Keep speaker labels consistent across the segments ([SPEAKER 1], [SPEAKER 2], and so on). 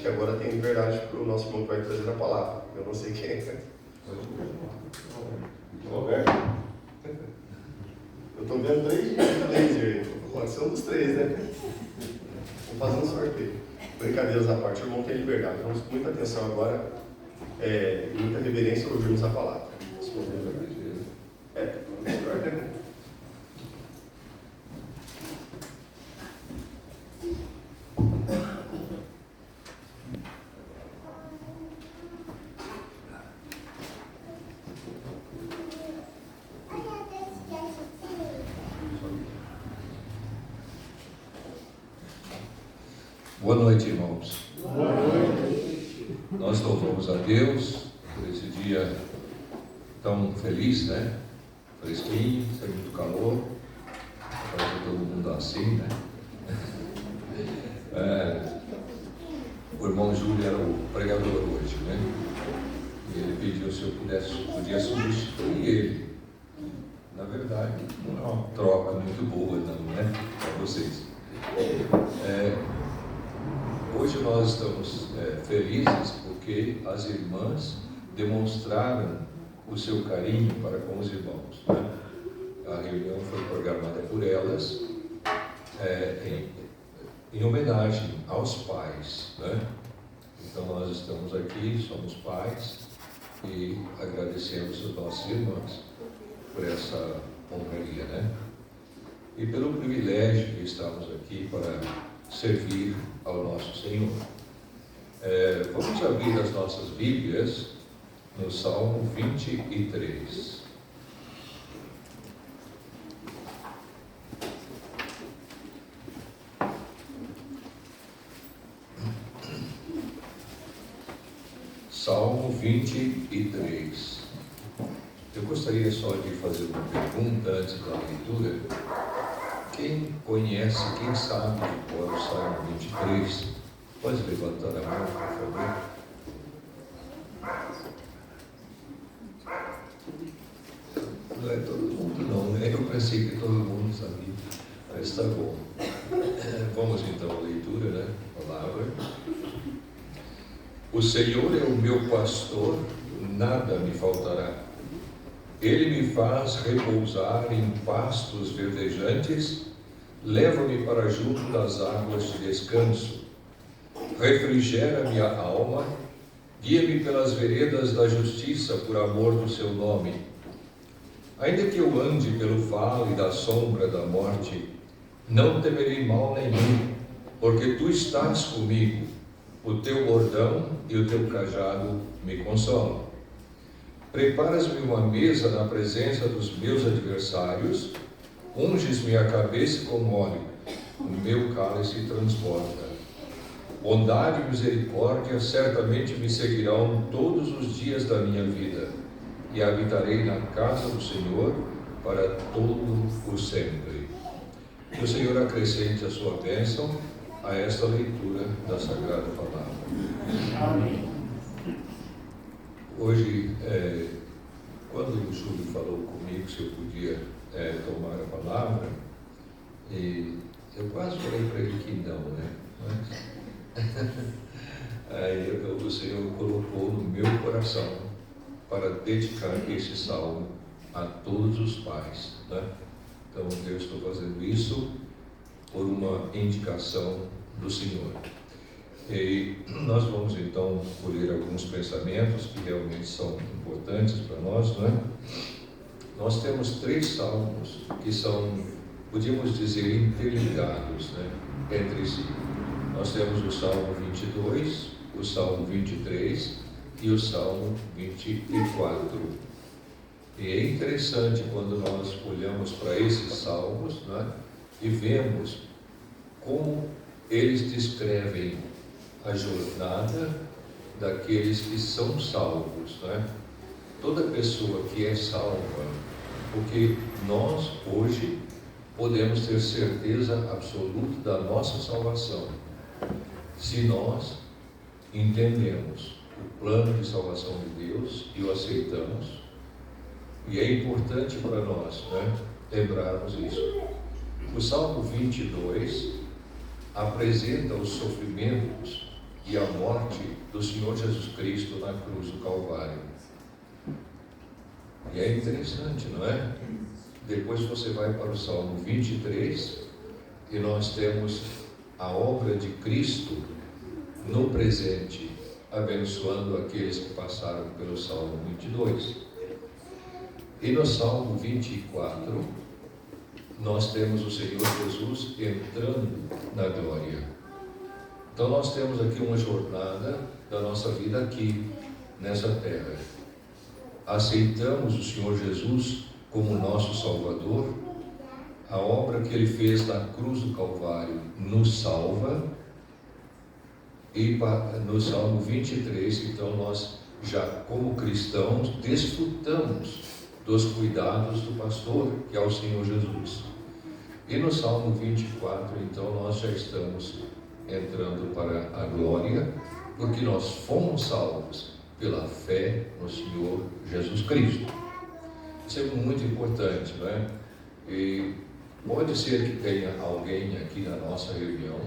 [SPEAKER 1] que agora tem liberdade para o nosso irmão que vai trazer a palavra. Eu não sei quem é. Roberto? Eu estou vendo 3 de laser aí. Pode ser um dos 3, né? Vou fazer um sorteio. Brincadeiras à parte, o irmão tem liberdade. Vamos com muita atenção agora, e muita reverência, ouvirmos a palavra.
[SPEAKER 2] Boa noite, irmãos.
[SPEAKER 1] Boa noite.
[SPEAKER 2] Nós louvamos a Deus por esse dia tão feliz, né? Fresquinho, sem muito calor. Parece todo mundo assim, né? O irmão Júlio era o pregador hoje, né? E ele pediu se eu podia substituir ele. Na verdade, não é uma troca muito boa, não, né? Para vocês. Hoje nós estamos felizes porque as irmãs demonstraram o seu carinho para com os irmãos, né? A reunião foi programada por elas em homenagem aos pais, né? Então nós estamos aqui, somos pais e agradecemos os nossos irmãos por essa honraria, né? E pelo privilégio que estamos aqui para servir ao nosso Senhor. Vamos abrir as nossas Bíblias no Salmo 23. Salmo 23. Eu gostaria só de fazer uma pergunta antes da leitura. Quem conhece, quem sabe de cor o Salmo 23, pode levantar a mão, por favor? Não é todo mundo não, né? Eu pensei que todo mundo sabia, mas está bom. Vamos então à leitura, né? Palavra. O Senhor é o meu pastor, nada me faltará. Ele me faz repousar em pastos verdejantes, leva-me para junto das águas de descanso, refrigera minha alma, guia-me pelas veredas da justiça por amor do seu nome. Ainda que eu ande pelo vale da sombra da morte, não temerei mal nenhum, porque tu estás comigo, o teu bordão e o teu cajado me consolam. Preparas-me uma mesa na presença dos meus adversários, unges-me a cabeça com óleo, o meu cálice transborda. Bondade e misericórdia certamente me seguirão todos os dias da minha vida, e habitarei na casa do Senhor para todo o sempre. Que o Senhor acrescente a sua bênção a esta leitura da Sagrada Palavra.
[SPEAKER 1] Amém.
[SPEAKER 2] Hoje, quando o Júlio falou comigo se eu podia tomar a palavra, e eu quase falei para ele que não, né? Mas aí o Senhor colocou no meu coração para dedicar esse salmo a todos os pais, né? Então eu estou fazendo isso por uma indicação do Senhor. E nós vamos então colher alguns pensamentos que realmente são importantes para nós, né? Nós temos 3 salmos que são, podíamos dizer, interligados, né, entre si. Nós temos o Salmo 22, o Salmo 23 e o Salmo 24. E é interessante quando nós olhamos para esses salmos, né, e vemos como eles descrevem a jornada daqueles que são salvos, né? Toda pessoa que é salva, porque nós hoje podemos ter certeza absoluta da nossa salvação, se nós entendemos o plano de salvação de Deus e o aceitamos. E é importante para nós, né, lembrarmos isso. O Salmo 22 apresenta os sofrimentos e a morte do Senhor Jesus Cristo na cruz do Calvário. E é interessante, não é? Depois você vai para o Salmo 23 e nós temos a obra de Cristo no presente, abençoando aqueles que passaram pelo Salmo 22. E no Salmo 24, nós temos o Senhor Jesus entrando na glória. Então nós temos aqui uma jornada da nossa vida aqui, nessa terra. Aceitamos o Senhor Jesus como nosso Salvador. A obra que Ele fez na cruz do Calvário nos salva. E no Salmo 23, então nós já como cristãos desfrutamos dos cuidados do pastor, que é o Senhor Jesus. E no Salmo 24, então nós já estamos entrando para a glória, porque nós fomos salvos pela fé no Senhor Jesus Cristo. Isso é muito importante, não é? E pode ser que tenha alguém aqui na nossa reunião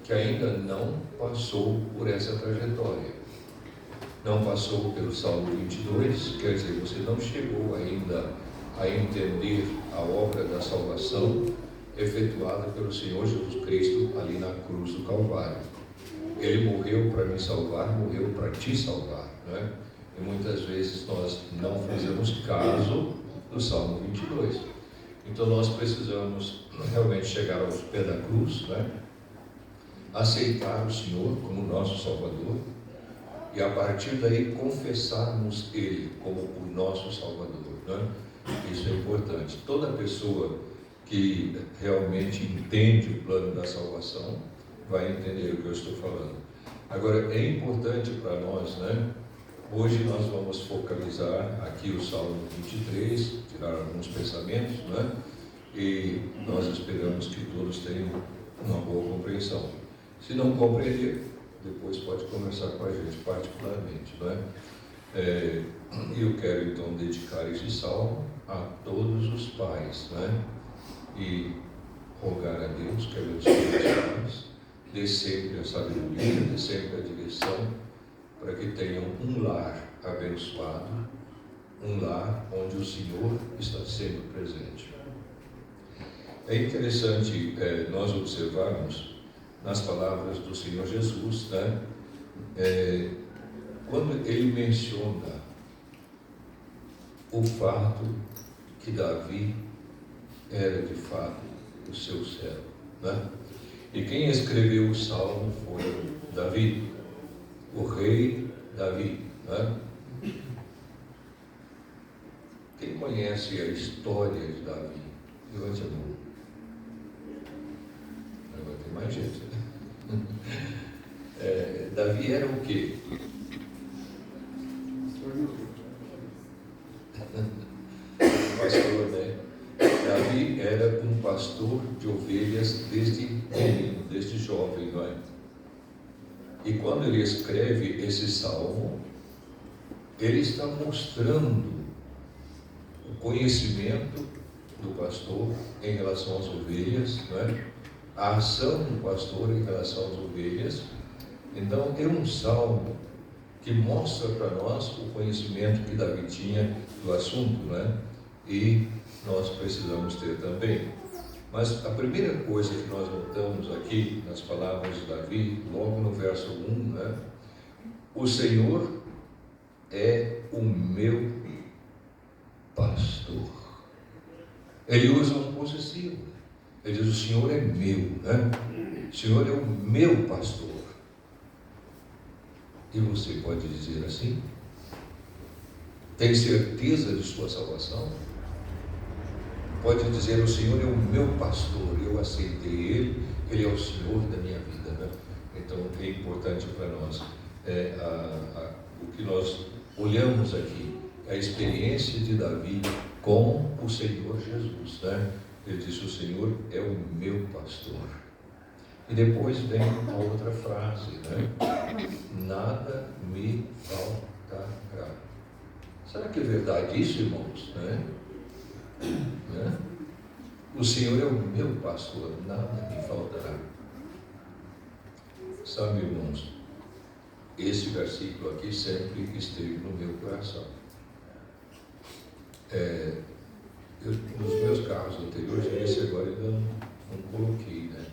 [SPEAKER 2] que ainda não passou por essa trajetória. Não passou pelo Salmo 22, quer dizer, você não chegou ainda a entender a obra da salvação efetuada pelo Senhor Jesus Cristo ali na cruz do Calvário. Ele morreu para me salvar, morreu para te salvar, não é? E muitas vezes nós não fazemos caso do Salmo 22. Então nós precisamos realmente chegar aos pés da cruz, né? Aceitar o Senhor como nosso Salvador e a partir daí confessarmos Ele como o nosso Salvador, né? Isso é importante. Toda pessoa que realmente entende o plano da salvação vai entender o que eu estou falando. Agora, é importante para nós, né? Hoje nós vamos focalizar aqui o Salmo 23, tirar alguns pensamentos, né? E nós esperamos que todos tenham uma boa compreensão. Se não compreender, depois pode conversar com a gente particularmente, né? Eu quero então dedicar esse salmo a todos os pais, né? E rogar a Deus que abençoe os pais, dê sempre a sabedoria, dê sempre a direção, para que tenham um lar abençoado, um lar onde o Senhor está sempre presente. É interessante nós observarmos nas palavras do Senhor Jesus, né? Quando ele menciona o fato que Davi era de fato o seu servo, né? E quem escreveu o salmo foi Davi, o rei Davi, né? Quem conhece a história de Davi? Levante a mão. Agora tem mais gente, né? Davi era o quê? Pastor, né? Davi era um pastor de ovelhas desde menino, desde jovem, não é? E quando ele escreve esse salmo, ele está mostrando o conhecimento do pastor em relação às ovelhas, não é? A ação do pastor em relação às ovelhas. Então é um salmo que mostra para nós o conhecimento que Davi tinha do assunto, não é? E nós precisamos ter também. Mas a primeira coisa que nós notamos aqui nas palavras de Davi, logo no verso 1, né? O Senhor é o meu pastor. Ele usa um possessivo. Ele diz: o Senhor é meu, né? O Senhor é o meu pastor. E você pode dizer assim? Tem certeza de sua salvação? Pode dizer: o Senhor é o meu pastor, eu aceitei Ele é o Senhor da minha vida, né? Então é importante para nós o que nós olhamos aqui, a experiência de Davi com o Senhor Jesus, né? Ele disse: o Senhor é o meu pastor. E depois vem a outra frase, né? Nada me faltará. Será que é verdade isso, irmãos? Né? O Senhor é o meu pastor, nada me faltará. Sabe, irmãos, esse versículo aqui sempre esteve no meu coração. Nos meus carros anteriores, esse agora ainda não coloquei, né?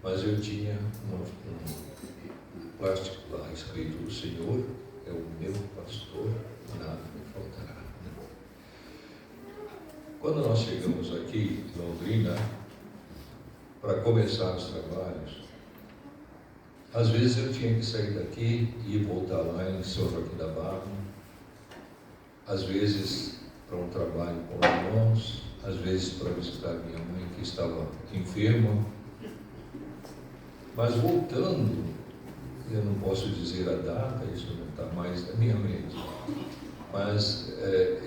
[SPEAKER 2] Mas eu tinha um plástico lá escrito: o Senhor é o meu pastor, nada me faltará. Quando nós chegamos aqui em Londrina, para começar os trabalhos, às vezes eu tinha que sair daqui e voltar lá em São Joaquim da Barra, às vezes para um trabalho com irmãos, às vezes para visitar minha mãe que estava enferma. Mas voltando, eu não posso dizer a data, isso não está mais na minha mente, mas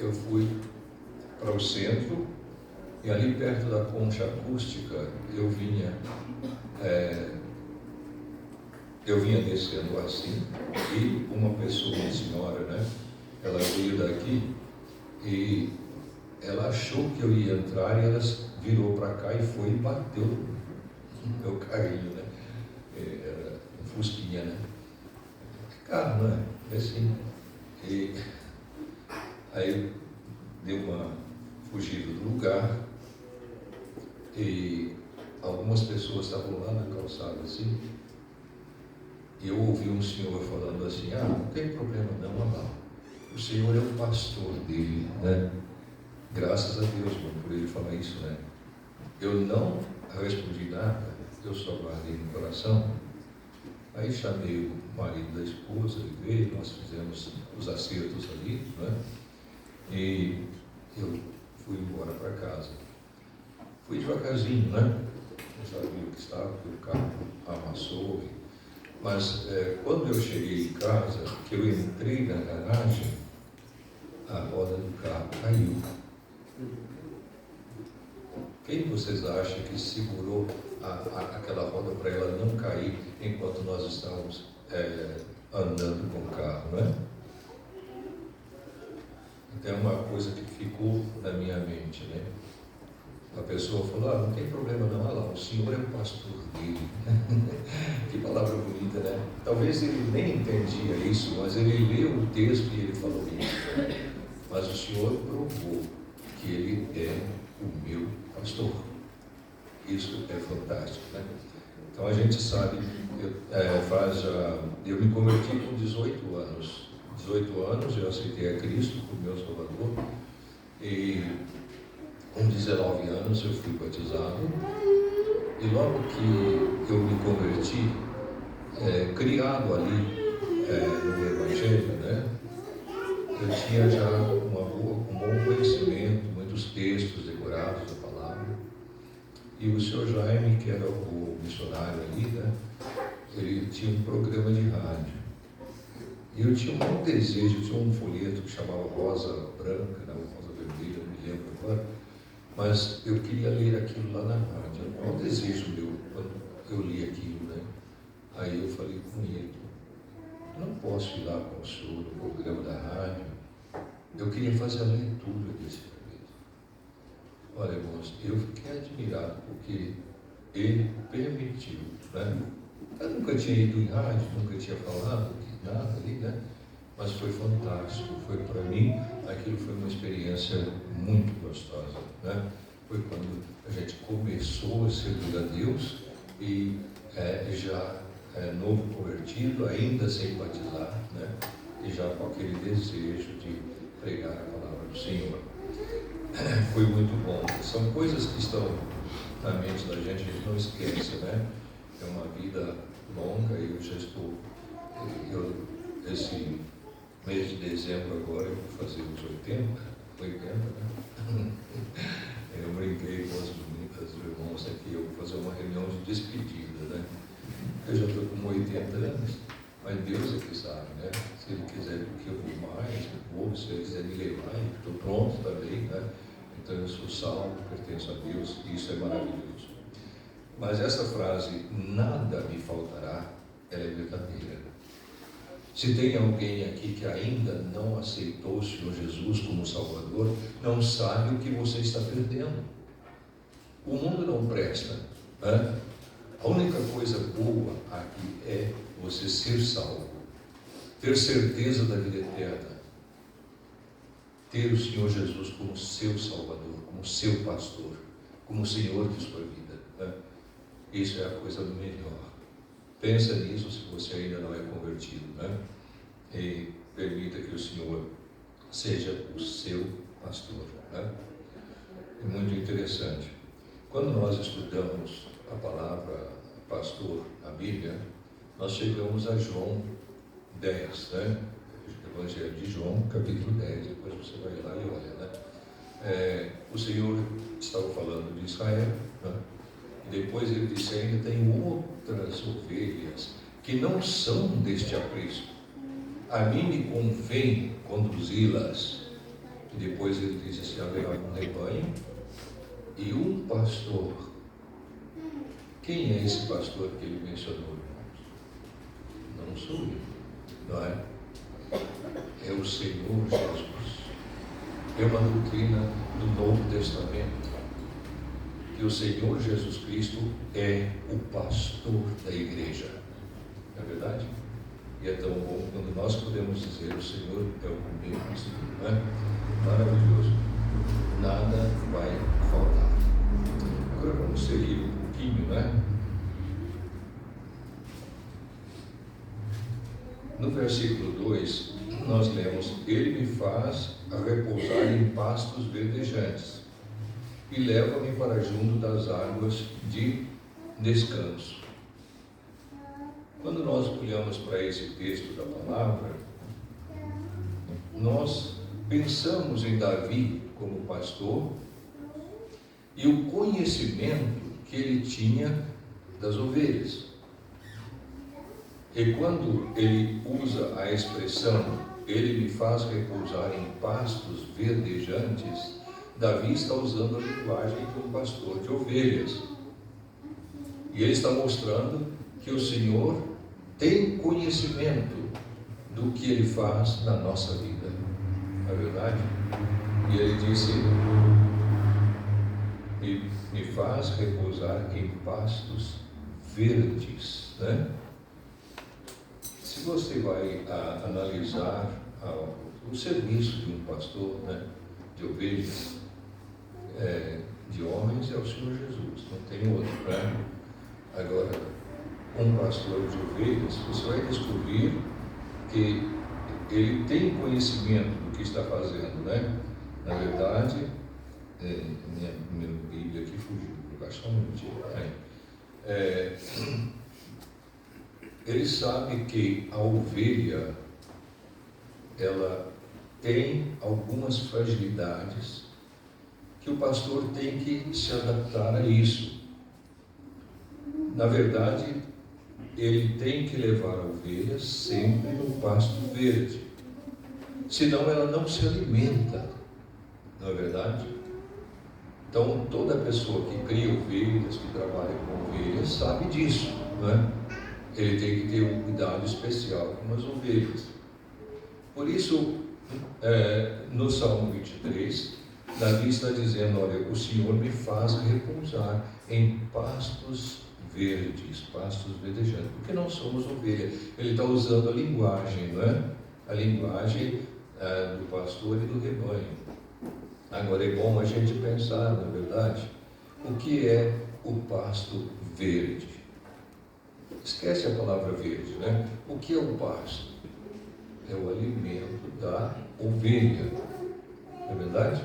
[SPEAKER 2] eu fui para o centro e ali perto da concha acústica eu vinha descendo assim, e uma pessoa, uma senhora, né? Ela veio daqui e ela achou que eu ia entrar e ela virou para cá e foi e bateu no meu carrinho, né? Era um fusquinha, né? Carro, né? Assim. E aí deu uma fugida do lugar e algumas pessoas estavam lá na calçada assim. E eu ouvi um senhor falando assim: não tem problema não, amado. O Senhor é o pastor dele, né? Graças a Deus, mano, por ele falar isso, né? Eu não respondi nada, eu só guardei no coração. Aí chamei o marido da esposa, ele veio, nós fizemos os acertos ali, né? E eu fui embora para casa. Fui devagarzinho, né? Eu sabia o que estava, porque o carro amassou. Mas quando eu cheguei em casa, que eu entrei na garagem, a roda do carro caiu. Quem vocês acham que segurou aquela roda para ela não cair enquanto nós estávamos andando com o carro, né? Então é uma coisa que ficou na minha mente, né? A pessoa falou: não tem problema não, olha lá, o Senhor é o pastor dele. Que palavra bonita, né? Talvez ele nem entendia isso, mas ele leu o texto e ele falou isso. Mas o Senhor provou que ele é o meu pastor. Isso é fantástico, né? Então a gente sabe, eu me converti com 18 anos. 18 anos eu aceitei a Cristo como meu Salvador e com 19 anos eu fui batizado. E logo que eu me converti, criado ali no Evangelho, né? Eu tinha já um bom conhecimento, muitos textos decorados da palavra. E o Sr. Jaime, que era o missionário ali, né? Ele tinha um programa de rádio. E eu tinha um bom desejo, eu tinha um folheto que chamava Rosa Branca, não, Rosa Vermelha, não me lembro agora. Mas eu queria ler aquilo lá na rádio. Era um desejo meu quando eu li aquilo, né? Aí eu falei com ele: eu não posso ir lá com o senhor no programa da rádio. Eu queria fazer a leitura desse folheto. Olha, irmãos, eu fiquei admirado porque ele permitiu, né? Eu nunca tinha ido em rádio, nunca tinha falado nada ali, né? Mas foi fantástico. Foi para mim, aquilo foi uma experiência muito gostosa, né? Foi quando a gente começou a servir a Deus e já novo convertido, ainda sem batizar, né? E já com aquele desejo de pregar a palavra do Senhor. Foi muito bom. São coisas que estão na mente da gente, a gente não esquece, né? É uma vida longa e eu já estou... esse mês de dezembro agora eu vou fazer os 80, né? Eu brinquei com as irmãos aqui, eu vou fazer uma reunião de despedida, né? Eu já estou com 80 anos, mas Deus é que sabe, né? Se Ele quiser que eu vou mais, eu vou, se Ele quiser me levar, eu estou pronto também, né? Então eu sou salvo, pertenço a Deus, e isso é maravilhoso. Mas essa frase, nada me faltará, ela é verdadeira. Se tem alguém aqui que ainda não aceitou o Senhor Jesus como Salvador, não sabe o que você está perdendo. O mundo não presta, né? A única coisa boa aqui é você ser salvo. ter certeza da vida eterna, ter o Senhor Jesus como seu Salvador, como seu pastor, como o Senhor de sua vida, né? Isso é a coisa melhor. Pensa nisso se você ainda não é convertido, né? E permita que o Senhor seja o seu pastor, né? É muito interessante. Quando nós estudamos a palavra pastor na Bíblia, nós chegamos a João 10, né? Evangelho de João, capítulo 10, depois você vai lá e olha, né? O Senhor estava falando de Israel, né? E depois ele disse: ainda tem outras ovelhas que não são deste aprisco, a mim me convém conduzi-las. E depois ele diz assim: haverá um rebanho e um pastor. Quem é esse pastor que ele mencionou, irmãos? Não sou eu, não é? É o Senhor Jesus. É uma doutrina do Novo Testamento, que o Senhor Jesus Cristo é o pastor da igreja. Não é verdade? E é tão bom quando nós podemos dizer: o Senhor é o meu pastor, não é? Maravilhoso. Nada vai faltar. Agora vamos seguir um pouquinho, né? No versículo 2, nós lemos: ele me faz repousar em pastos verdejantes e leva-me para junto das águas de descanso. Quando nós olhamos para esse texto da palavra, nós pensamos em Davi como pastor e o conhecimento que ele tinha das ovelhas. E quando ele usa a expressão ele me faz repousar em pastos verdejantes, Davi está usando a linguagem de um pastor de ovelhas. E ele está mostrando que o Senhor tem conhecimento do que ele faz na nossa vida. Não é verdade? E ele disse: me faz repousar em pastos verdes, né? Se você vai analisar o serviço de um pastor, né, de ovelhas, de homens, é o Senhor Jesus, não tem outro, né? Agora, um pastor de ovelhas, você vai descobrir que ele tem conhecimento do que está fazendo, né? Na verdade, minha Bíblia aqui fugiu, vou colocar só um minutinho, né? Ele sabe que a ovelha, ela tem algumas fragilidades que o pastor tem que se adaptar a isso. Na verdade, ele tem que levar a ovelha sempre no pasto verde, senão ela não se alimenta, não é verdade? Então, toda pessoa que cria ovelhas, que trabalha com ovelhas, sabe disso, não é? Ele tem que ter um cuidado especial com as ovelhas. Por isso, no Salmo 23, Davi está dizendo: olha, o Senhor me faz repousar em pastos verdes, pastos verdejantes, porque nós somos ovelha. Ele está usando a linguagem, não é? A linguagem do pastor e do rebanho. Agora é bom a gente pensar, na verdade, o que é o pasto verde. Esquece a palavra verde, né? O que é o pasto? É o alimento da ovelha, não é verdade?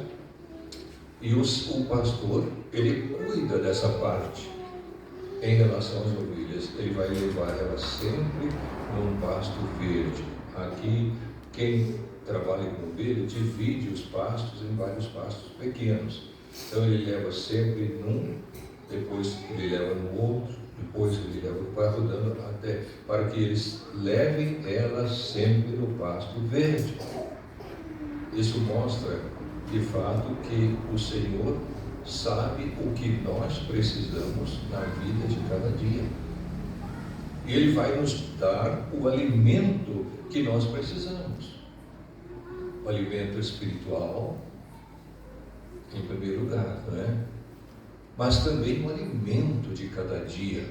[SPEAKER 2] E o pastor, ele cuida dessa parte em relação às ovelhas. Ele vai levar elas sempre num pasto verde. Aqui, quem trabalha com ovelha divide os pastos em vários pastos pequenos. Então ele leva sempre num, depois ele leva no outro, depois ele leva para rodando até para que eles levem elas sempre no pasto verde. Isso mostra de fato que o Senhor sabe o que nós precisamos na vida de cada dia. E Ele vai nos dar o alimento que nós precisamos. O alimento espiritual, em primeiro lugar, não é? Mas também o alimento de cada dia,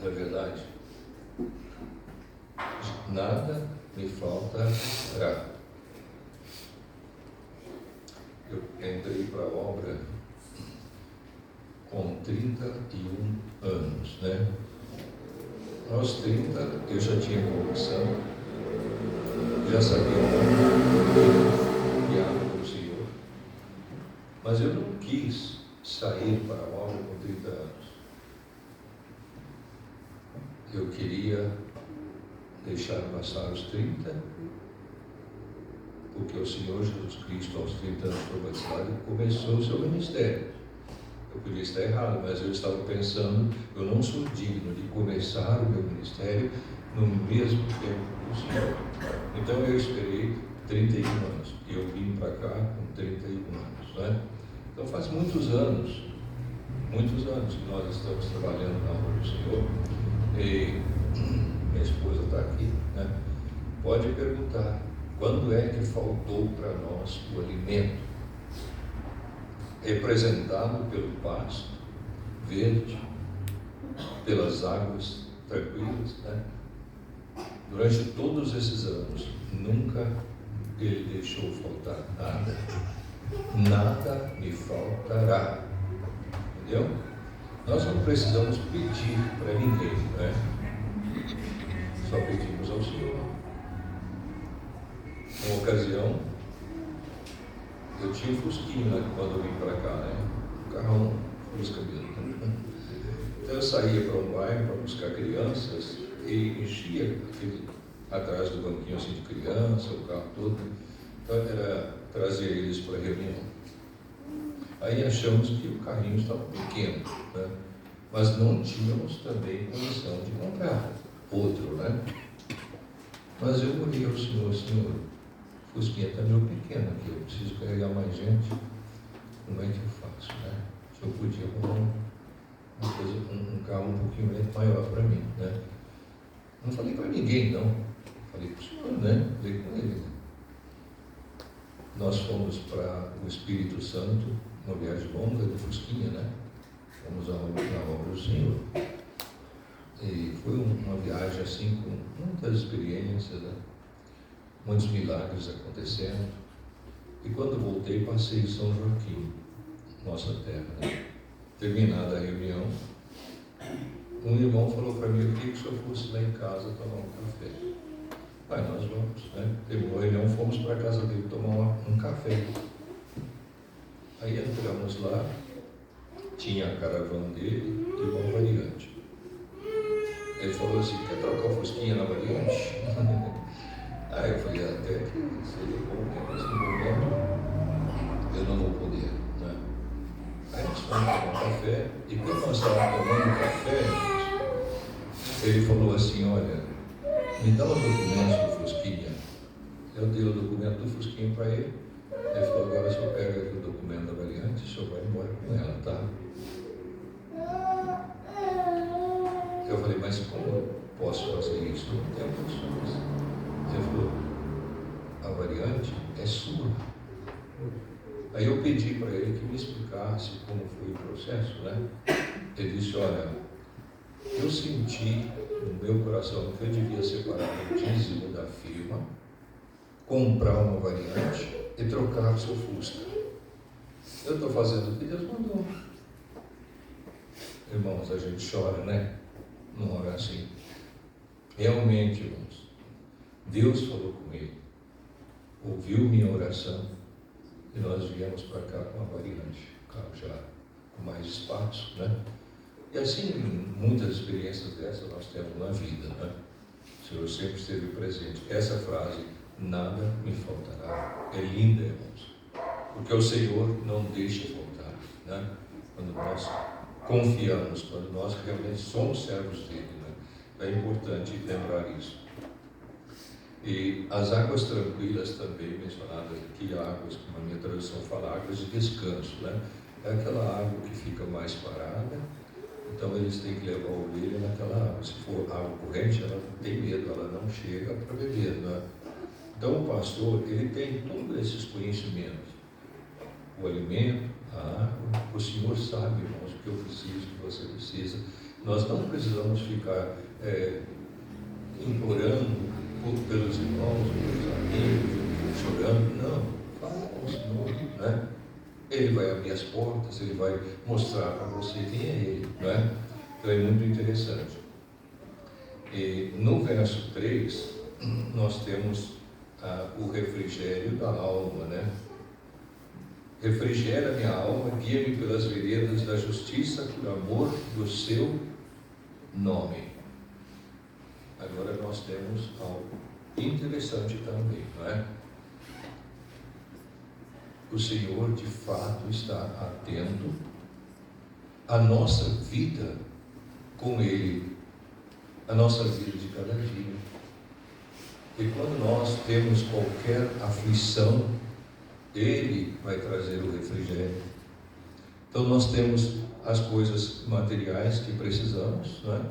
[SPEAKER 2] não é verdade? nada me faltará. Eu entrei para a obra com 31 anos, né? Aos 30 eu já tinha convicção, já sabia guiado pelo Senhor, mas eu não quis sair para a obra com 30 anos. Eu queria deixar passar os 30, porque o Senhor Jesus Cristo, aos 30 anos foi batizado e começou o seu ministério. Eu podia estar errado, mas eu estava pensando, eu não sou digno de começar o meu ministério no mesmo tempo que o Senhor. Então eu esperei 31 anos, e eu vim para cá com 31 anos, né? Então faz muitos anos que nós estamos trabalhando na obra do Senhor, e minha esposa está aqui, né? Pode perguntar, quando é que faltou para nós o alimento? Representado pelo pasto verde, pelas águas tranquilas, né? Durante todos esses anos, nunca ele deixou faltar nada. Nada me faltará. Entendeu? Nós não precisamos pedir para ninguém, né? Só pedimos ao Senhor. Uma ocasião, eu tinha um Fusquinha, né, quando eu vim para cá, né? Um carrão Fusca mesmo. Então eu saía para um bairro para buscar crianças e enchia atrás do banquinho assim de criança, o carro todo. Então era trazer eles para a reunião. Aí achamos que o carrinho estava pequeno, né? Mas não tínhamos também condição de comprar outro, né? Mas eu olhei ao Senhor, o Fusquinha está meio pequeno aqui, eu preciso carregar mais gente, como é que eu faço, né? Se eu podia comprar uma coisa, um carro um pouquinho maior para mim, né? Não falei para ninguém, não. Falei para o Senhor, né? Falei com ele. Nós fomos para o Espírito Santo, uma viagem longa de Fusquinha, né? Fomos na obra do Senhor. E foi uma viagem assim com muitas experiências, né? Muitos milagres acontecendo. E quando voltei, passei em São Joaquim, nossa terra, né? Terminada a reunião, um irmão falou para mim: eu queria que o senhor fosse lá em casa tomar um café. Aí nós vamos, né? Terminou a reunião, fomos para a casa dele tomar um café. Aí entramos lá, tinha a caravana dele e uma variante. Ele falou assim: quer trocar o Fusquinha na variante? Aí eu falei: até que seria bom, porque nesse momento eu não vou poder, né? Aí nós fomos tomar um café, e quando nós estávamos tomando café, ele falou assim: olha, me dá os documentos do Fusquinha. Eu dei o documento do Fusquinha para ele. Ele falou: agora o senhor pega aqui o documento da variante, o senhor vai embora com ela, tá? Eu falei: mas como eu posso fazer isso? Não tenho condições. Ele falou: a variante é sua. Aí eu pedi para ele que me explicasse como foi o processo, né? Ele disse: olha, eu senti no meu coração que eu devia separar o dízimo da firma, comprar uma variante e trocar o seu Fusca. Eu estou fazendo o que Deus mandou. Irmãos, a gente chora, né? Não ora assim. Realmente, irmãos, Deus falou comigo, ouviu minha oração, e nós viemos para cá com uma variante, carro já com mais espaço, né? E assim, muitas experiências dessas nós temos na vida, né? O Senhor sempre esteve presente. Essa frase, nada me faltará, é linda, irmãos, porque o Senhor não deixa faltar, né? Quando nós confiamos, quando nós realmente somos servos dele, né? É importante lembrar isso. E as águas tranquilas também mencionadas aqui, águas, como a minha tradução fala, águas de descanso, né? É aquela água que fica mais parada, então eles têm que levar a ovelha naquela água. Se for água corrente, ela não tem medo, ela não chega para beber, né? Então o pastor, ele tem todos esses conhecimentos, o alimento, a água. O Senhor sabe, irmãos, o que eu preciso, o que você precisa. Nós não precisamos ficar implorando pelos irmãos, pelos amigos, chorando. Não, fala com o Senhor, né? Ele vai abrir as portas, Ele vai mostrar para você quem é Ele, não é? Então é muito interessante. E no verso 3, nós temos o refrigério da alma, né? Refrigera minha alma, guia-me pelas veredas da justiça, por amor do seu nome. Agora nós temos algo interessante também, não é? O Senhor de fato está atento à nossa vida com Ele, a nossa vida de cada dia. E quando nós temos qualquer aflição, Ele vai trazer o refrigério. Então nós temos as coisas materiais que precisamos, não é?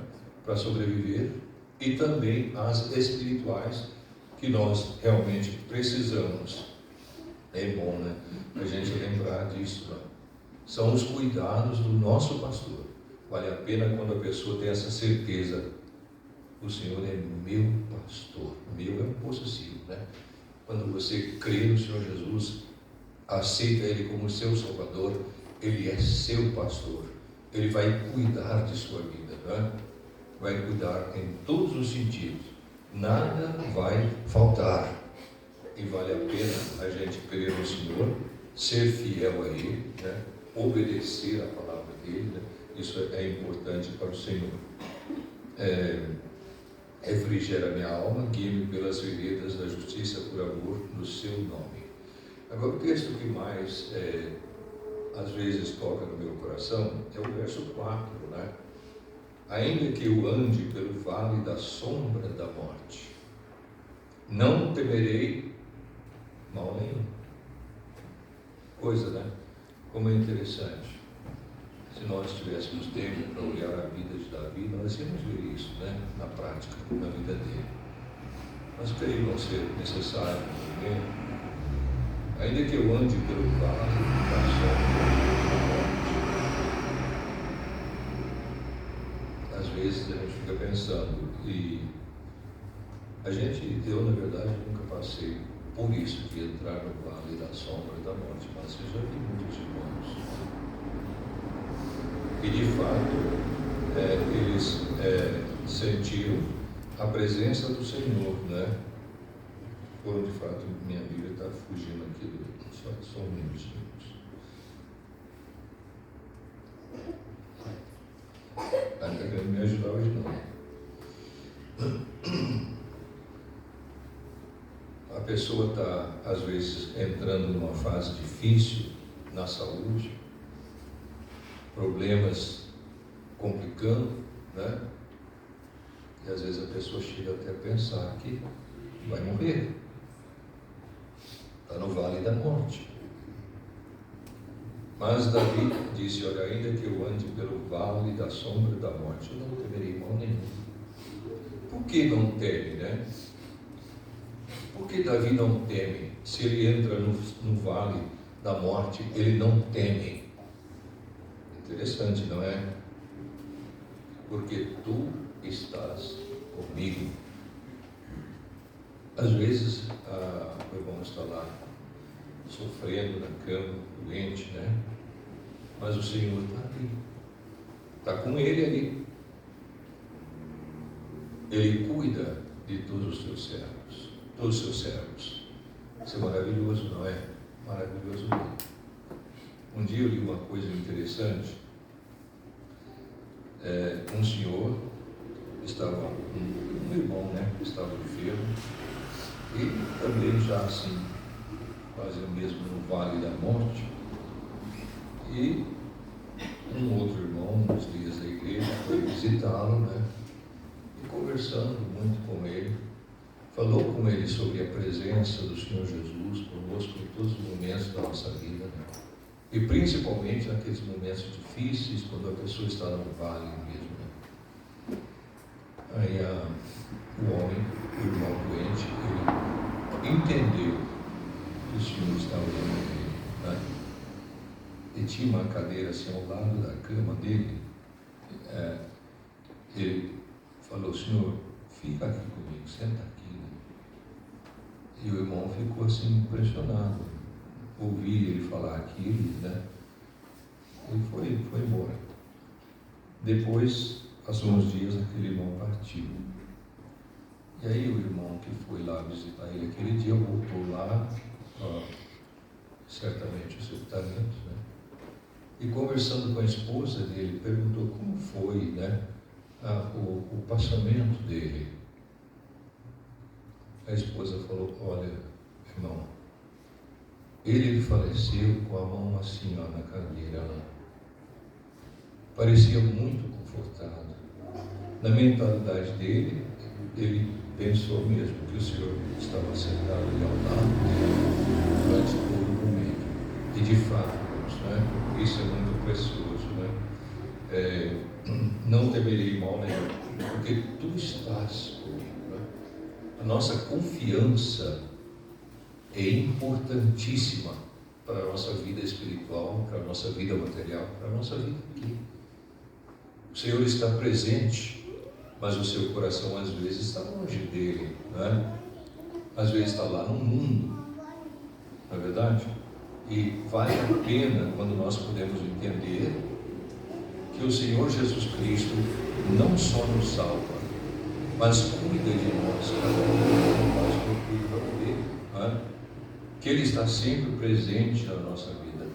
[SPEAKER 2] Para sobreviver, e também as espirituais que nós realmente precisamos. É bom, né? A gente lembrar disso, né? São os cuidados do nosso pastor. Vale a pena quando a pessoa tem essa certeza: o Senhor é meu pastor. Meu é um possessivo, né? Quando você crê no Senhor Jesus, aceita Ele como seu Salvador, Ele é seu pastor. Ele vai cuidar de sua vida, né? Vai cuidar em todos os sentidos. Nada vai faltar. E vale a pena a gente crer no Senhor, ser fiel a Ele, né? Obedecer a palavra dEle, né? Isso é importante para o Senhor. Refrigera minha alma, guia-me pelas veredas da justiça, por amor do seu nome. Agora, o texto que mais às vezes toca no meu coração é o verso 4, né? Ainda que eu ande pelo vale da sombra da morte, não temerei mal nenhum. Coisa, né? Como é interessante. Se nós tivéssemos tempo para olhar a vida de Davi, nós íamos ver isso, né? Na prática, na vida dele. Mas creio não ser necessário, né? Ainda que eu ande pelo vale da sombra da morte. Às vezes a gente fica pensando, e eu na verdade nunca passei por isso, de entrar no vale da sombra da morte, mas eu já vi muitos irmãos. E de fato, eles sentiram a presença do Senhor, né? Foram de fato, minha Bíblia está fugindo aqui só um minutinho. Está querendo me ajudar hoje não. A pessoa está, às vezes, entrando numa fase difícil na saúde, problemas complicando, né? E às vezes a pessoa chega até a pensar que vai morrer. Está no vale da morte. Mas Davi disse: olha, ainda que eu ande pelo vale da sombra da morte, eu não temerei mal nenhum. Por que não teme, né? Por que Davi não teme? Se ele entra no vale da morte, ele não teme. Interessante, não é? Porque tu estás comigo. Às vezes, o irmão está lá sofrendo na cama, doente, né? Mas o Senhor está ali, está com ele ali. Ele cuida de todos os seus servos. Isso é maravilhoso, não é? Maravilhoso mesmo. Um dia eu li uma coisa interessante. Um senhor estava, um irmão, né? Estava enfermo e também já assim, quase mesmo no vale da morte. E um outro irmão, nos dias da igreja, foi visitá-lo, né? E conversando muito com ele, falou com ele sobre a presença do Senhor Jesus conosco em todos os momentos da nossa vida, né? E principalmente naqueles momentos difíceis, quando a pessoa está no vale mesmo, né? Aí o homem, o irmão doente, ele entendeu que o Senhor estava olhando ele, né? E tinha uma cadeira assim ao lado da cama dele. Ele falou: Senhor, fica aqui comigo. senta aqui. E o irmão ficou assim impressionado. Ouvi ele falar aquilo, né? E foi embora. Depois, passou uns dias, aquele irmão partiu. E aí o irmão que foi lá visitar ele aquele dia voltou lá, certamente os 70 anos, né? E conversando com a esposa dele, perguntou como foi, né, o passamento dele. A esposa falou: olha, irmão, ele faleceu com a mão assim, ó, na cadeira lá. Parecia muito confortado. Na mentalidade dele, ele pensou mesmo que o Senhor estava sentado ali ao lado dele durante todo o momento. E de fato, né, isso é muito precioso, né? Não temerei mal nenhum, porque tu estás comigo, né? A nossa confiança é importantíssima para a nossa vida espiritual, para a nossa vida material, para a nossa vida aqui. O Senhor está presente, mas o seu coração às vezes está longe dele, né? Às vezes está lá no mundo, não é verdade? E vale a pena quando nós podemos entender que o Senhor Jesus Cristo não só nos salva, mas cuida de nós, cada um nós cuidamos dele, né? Que Ele está sempre presente na nossa vida.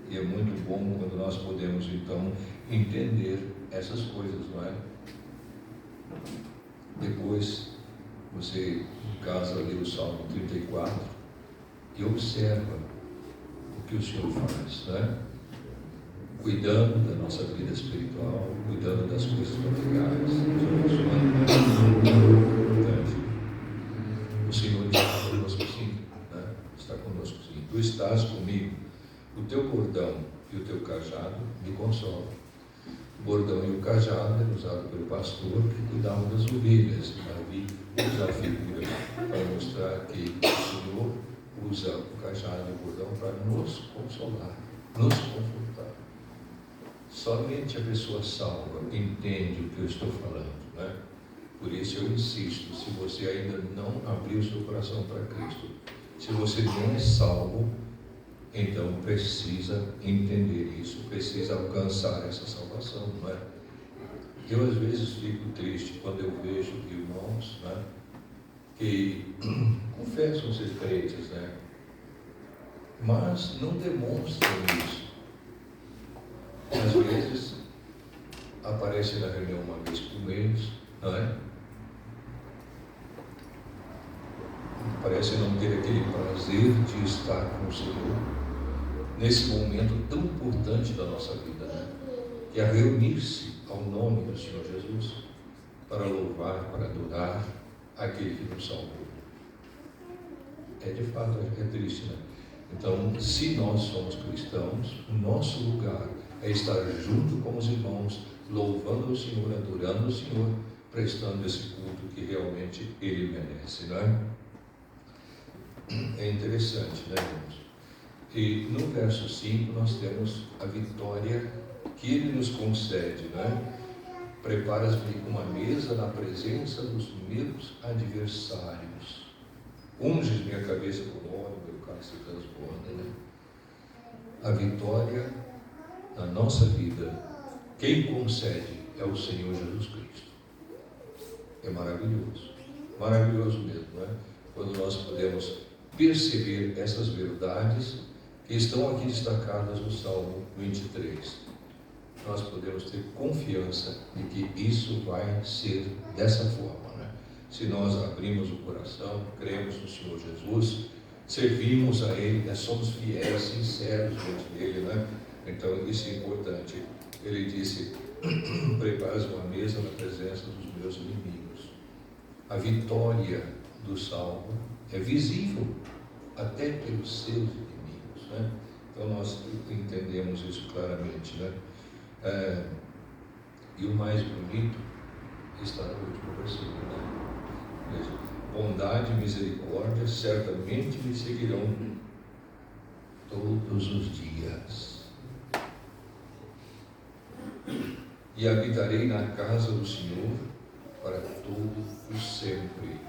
[SPEAKER 2] E é muito bom quando nós podemos então entender essas coisas, não é? Depois você em casa lê o Salmo 34 e observa o que o Senhor faz, né? Cuidando da nossa vida espiritual, cuidando das coisas materiais, o Senhor está conosco sim, né? Está conosco sim. Tu estás comigo, o teu bordão e o teu cajado me consolam. O bordão e o cajado eram usados pelo pastor que cuidava das ovelhas. Davi usa a figura para mostrar que o Senhor usa o cajado e o bordão para nos consolar, nos confortar. Somente a pessoa salva entende o que eu estou falando, né? Por isso eu insisto, se você ainda não abriu seu coração para Cristo, se você não é salvo, então precisa entender isso, precisa alcançar essa salvação, não é? Eu às vezes fico triste quando eu vejo irmãos, né, que confessam ser crentes, né, mas não demonstram isso. Às vezes aparece na reunião uma vez por mês, não é? Parece não ter aquele prazer de estar com o Senhor nesse momento tão importante da nossa vida, né? Que é reunir-se ao nome do Senhor Jesus para louvar, para adorar aquele que nos salvou. É de fato, é triste, né? Então, se nós somos cristãos, o nosso lugar é estar junto com os irmãos, louvando o Senhor, adorando o Senhor, prestando esse culto que realmente Ele merece, não é? É interessante, né, irmãos? E no verso 5 nós temos a vitória que Ele nos concede, né? Preparas-me uma mesa na presença dos meus adversários. Unges minha cabeça com óleo, meu cálice transborda, né? A vitória na nossa vida, quem concede é o Senhor Jesus Cristo. É maravilhoso mesmo, não é? Quando nós podemos perceber essas verdades que estão aqui destacadas no Salmo 23. Nós podemos ter confiança de que isso vai ser dessa forma, né? Se nós abrimos o coração, cremos no Senhor Jesus, servimos a Ele, né? Somos fiéis, sinceros diante dEle, né? Então isso é importante. Ele disse: preparas uma mesa na presença dos meus inimigos. A vitória do salvo é visível até pelos seus inimigos, né? Então nós entendemos isso claramente, né? E o mais bonito está no último versículo, né? Veja: bondade e misericórdia certamente me seguirão todos os dias, e habitarei na casa do Senhor para todo o sempre.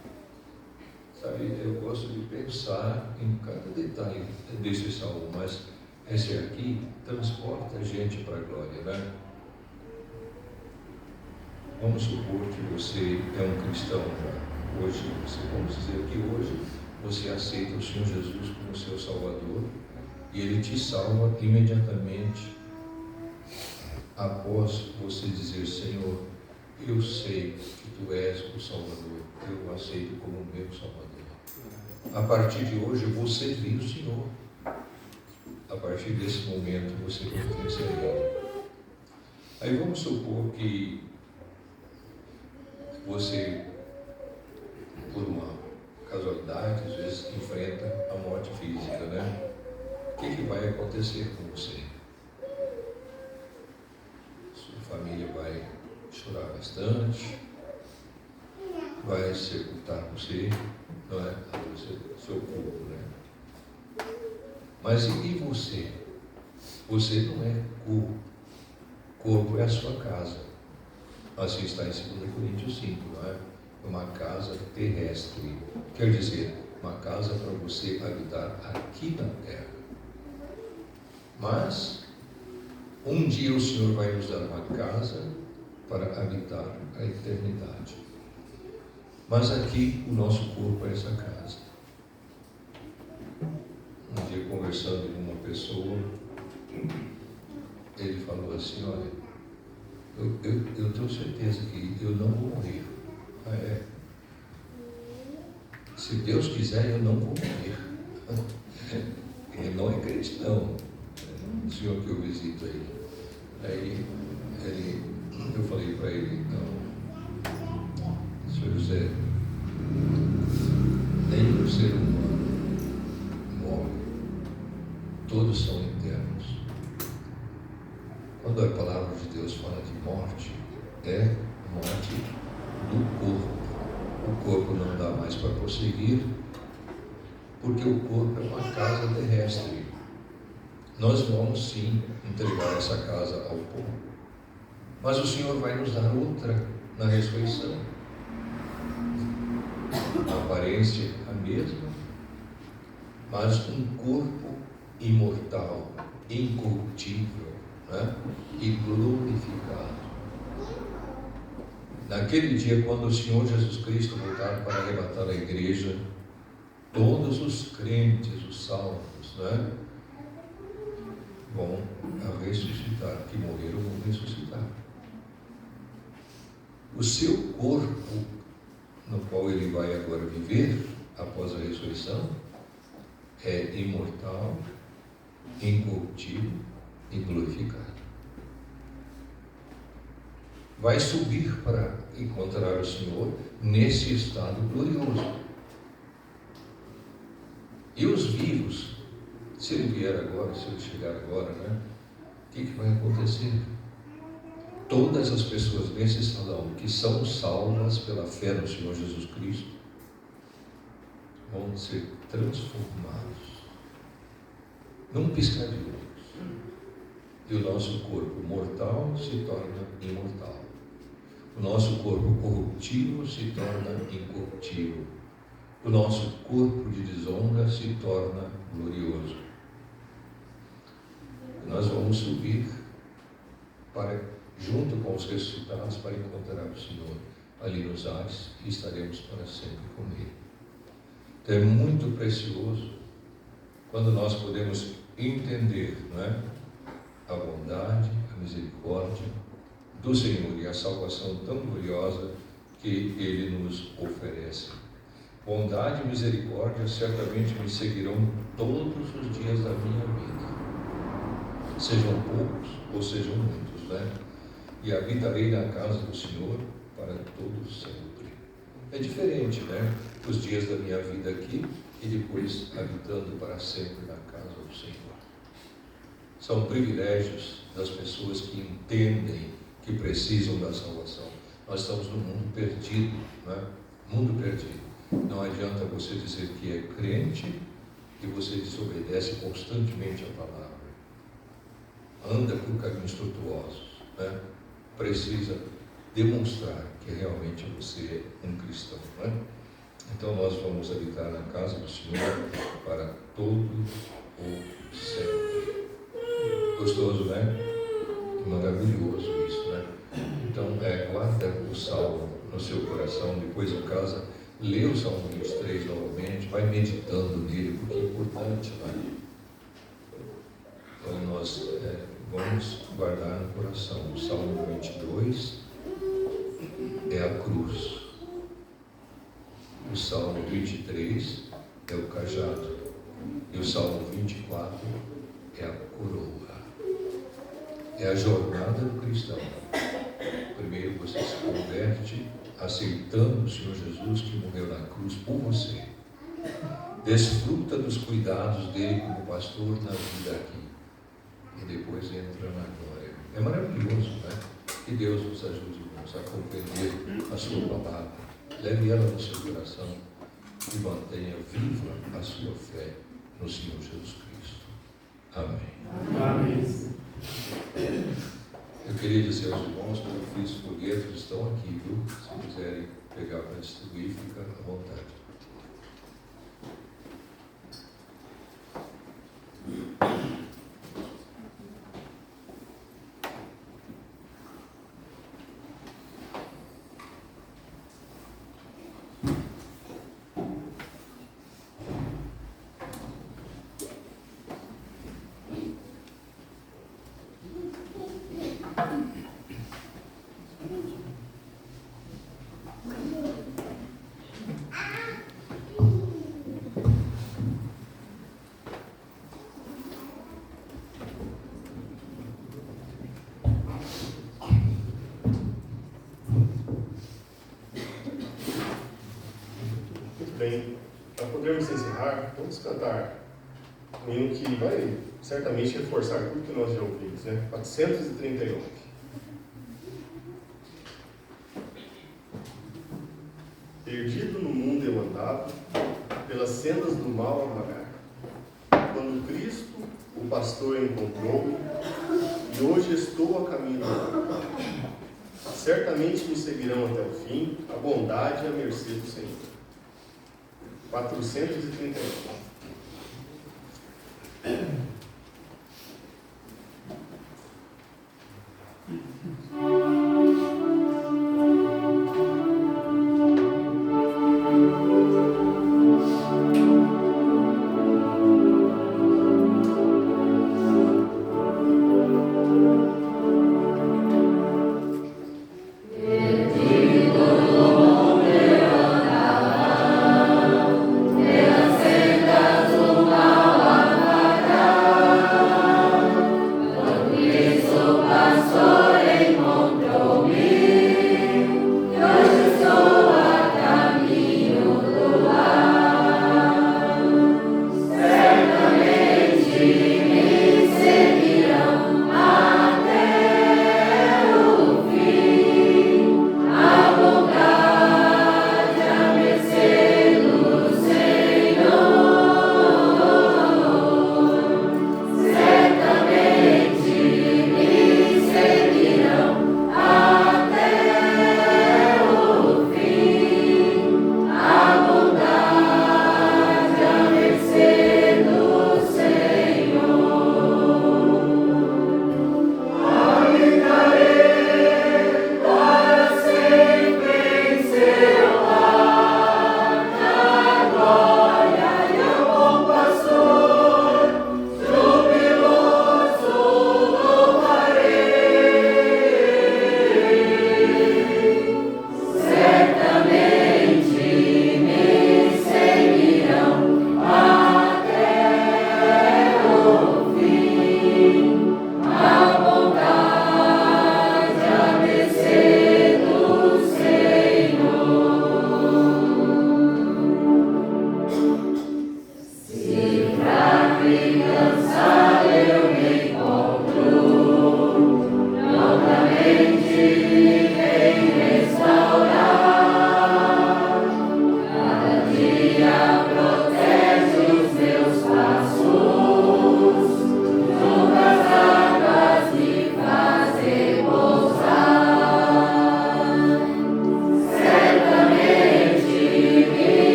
[SPEAKER 2] Sabe, eu gosto de pensar em cada detalhe desse salmo, mas esse aqui transporta a gente para a glória, né? Vamos supor que você é um cristão já. Hoje, vamos dizer que hoje você aceita o Senhor Jesus como seu Salvador e Ele te salva imediatamente após você dizer: Senhor, eu sei que Tu és o Salvador, eu o aceito como meu Salvador. A partir de hoje você viu o Senhor. A partir desse momento você pertence a Ele. Aí vamos supor que você, por uma casualidade, às vezes enfrenta a morte física, né? O que vai acontecer com você? Sua família vai chorar bastante, vai sepultar você, não é? Seu corpo, né? Mas e você? Você não é corpo. Corpo é a sua casa. Assim está em 2 Coríntios 5, não é? Uma casa terrestre. Quer dizer, uma casa para você habitar aqui na terra. Mas um dia o Senhor vai nos dar uma casa para habitar a eternidade. Mas aqui o nosso corpo é essa casa. Um dia, conversando com uma pessoa, ele falou assim: olha, eu tenho certeza que eu não vou morrer. Ah, é? Se Deus quiser, eu não vou morrer. Ele não é crente, não. O senhor que eu visito aí. Eu falei para ele: não, Senhor José, nenhum ser humano morre. Todos são eternos. Quando a palavra de Deus fala de morte, é morte do corpo. O corpo não dá mais para prosseguir, porque o corpo é uma casa terrestre. Nós vamos sim entregar essa casa ao pó, mas o Senhor vai nos dar outra na ressurreição. A aparência a mesma, mas um corpo imortal, incorruptível, né? E glorificado. Naquele dia, quando o Senhor Jesus Cristo voltar para arrebatar a igreja, todos os crentes, os salvos, né, vão ressuscitar, que morreram vão ressuscitar. O seu corpo, no qual ele vai agora viver, após a ressurreição, é imortal, incorruptível e glorificado. Vai subir para encontrar o Senhor nesse estado glorioso. E os vivos, se ele vier agora, se ele chegar agora, né? O que vai acontecer? Todas as pessoas nesse salão que são salvas pela fé no Senhor Jesus Cristo vão ser transformados num piscar de olhos. E o nosso corpo mortal se torna imortal. O nosso corpo corruptível se torna incorruptível. O nosso corpo de desonra se torna glorioso. E nós vamos subir junto com os ressuscitados para encontrar o Senhor ali nos ares e estaremos para sempre com Ele. Então é muito precioso quando nós podemos entender, não é? A bondade, a misericórdia do Senhor e a salvação tão gloriosa que Ele nos oferece. Bondade e misericórdia certamente me seguirão todos os dias da minha vida, sejam poucos ou sejam muitos, né? E habitarei na casa do Senhor para todo sempre. É diferente, né? Os dias da minha vida aqui e depois habitando para sempre na casa do Senhor. São privilégios das pessoas que entendem que precisam da salvação. Nós estamos num mundo perdido, né? Mundo perdido. Não adianta você dizer que é crente e você desobedece constantemente a palavra. Anda por caminhos tortuosos, né? Precisa demonstrar que realmente você é um cristão, não é? Então nós vamos habitar na casa do Senhor para todo o sempre. Gostoso, né? Maravilhoso isso, né? Então, guarda o Salmo no seu coração, depois em casa, lê o Salmo 23 novamente, vai meditando nele, porque é importante, né? Então nós vamos guardar no coração. O Salmo 22 é a cruz. O Salmo 23 é o cajado. E o Salmo 24 é a coroa. É a jornada do cristão. Primeiro você se converte aceitando o Senhor Jesus que morreu na cruz por você. Desfruta dos cuidados dele como pastor na vida aqui. E depois entra na glória. É maravilhoso, né? Que Deus nos ajude, irmãos, a compreender a sua palavra. Leve ela no seu coração e mantenha viva a sua fé no Senhor Jesus Cristo. Amém.
[SPEAKER 3] Amém.
[SPEAKER 2] Eu queria dizer aos irmãos que eu fiz folhetos, estão aqui, viu? Se quiserem pegar para distribuir, fica à vontade.
[SPEAKER 1] Bem, para podermos encerrar, vamos cantar um hino que vai certamente reforçar tudo que nós já ouvimos, né? 431. Perdido no mundo eu andava, pelas sendas do mal a vagar. Quando Cristo, o pastor, encontrou-me, e hoje estou a caminho do mar. Certamente me seguirão até o fim, a bondade e a mercê do Senhor. 431.
[SPEAKER 4] Senda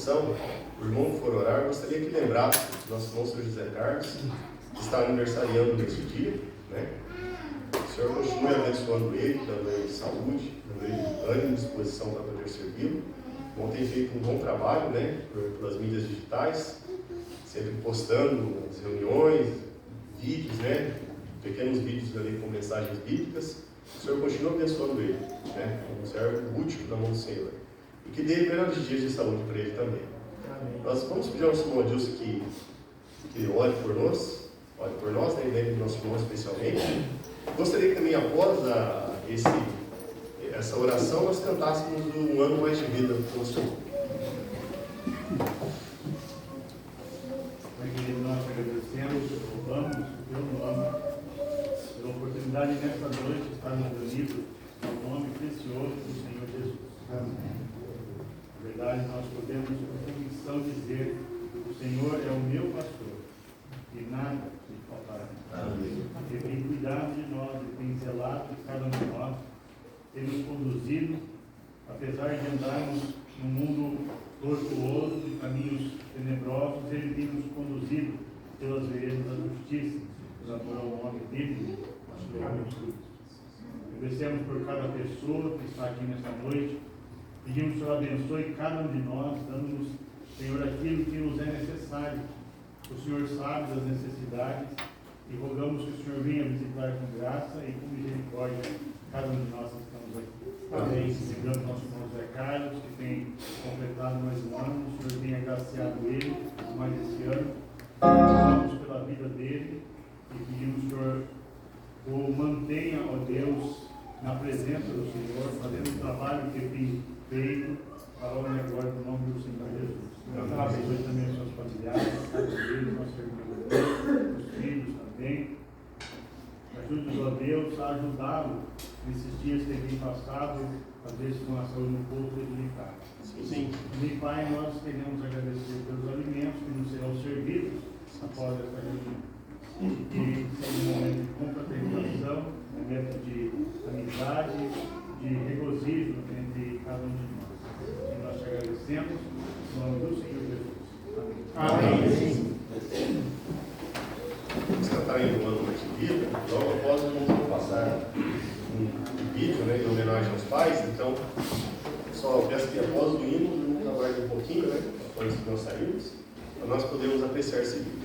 [SPEAKER 1] oração, o irmão que for orar, eu gostaria que lembrasse do nosso irmão Sr. José Carlos, que está aniversariando nesse dia, né? O Senhor continue abençoando ele, dando ele saúde, dando ele ânimo e disposição para poder servi-lo. O irmão tem feito um bom trabalho, né? Pelas mídias digitais, sempre postando as reuniões, vídeos, né? Pequenos vídeos ali com mensagens bíblicas. O Senhor continua abençoando ele, né? Um servo útil na mão do Senhor. E que dê melhores dias de saúde para ele também. Amém. Nós vamos pedir ao nosso irmão Adilson que ore por nós, né? E lembre do nosso irmão especialmente. Gostaria que também, após essa oração, nós cantássemos um ano mais de vida com o Senhor.
[SPEAKER 3] Pai querido, nós agradecemos, louvamos o teu nome, pela oportunidade nesta noite de estarmos reunidos no nome precioso do Senhor Jesus. Amém. Na verdade, nós podemos com convicção dizer: o Senhor é o meu pastor e nada me faltará. Amém. Ele tem cuidado de nós, Ele tem zelado de cada um de nós, tem nos conduzido, apesar de andarmos num mundo tortuoso, de caminhos tenebrosos, Ele tem nos conduzido pelas veredas da justiça, pelo amor ao nome dele, nosso Senhor Jesus. Agradecemos por cada pessoa que está aqui nesta noite, pedimos que o Senhor abençoe cada um de nós, dando-nos, Senhor, aquilo que nos é necessário. O Senhor sabe das necessidades e rogamos que o Senhor venha visitar com graça e com misericórdia cada um de nós que estamos aqui. Amém. Lembrando nosso irmão José Carlos, que tem completado mais um ano, o Senhor tenha agraciado ele mais esse ano. Oramos pela vida dele e pedimos que o Senhor o mantenha, ó Deus, na presença do Senhor, fazendo o trabalho que ele tem feito para a honra e glória do nome do Senhor Jesus. Abençoe também os seus familiares, a casa deles, nossa irmã, os filhos também. Ajude-nos, ó Deus, a ajudá-lo nesses dias que ele tem passado, às vezes com a saúde um pouco debilitada. Sim. E Pai, nós queremos agradecer pelos alimentos que nos serão servidos após esta reunião. Que seja um momento de confraternização, um momento de amizade, de regozijo entre cada um de nós. E nós te agradecemos, em nome do Senhor Jesus. Amém. Amém.
[SPEAKER 1] Vamos cantar em um ano mais de vida. Logo após nós vamos passar um vídeo, né, em homenagem aos pais. Então, só peço que após o hino, nos aguarde um pouquinho, né, após que nós saímos, para nós podermos apreciar esse vídeo.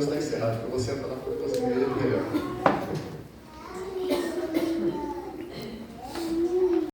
[SPEAKER 1] está encerrado, porque você entra na posição melhor.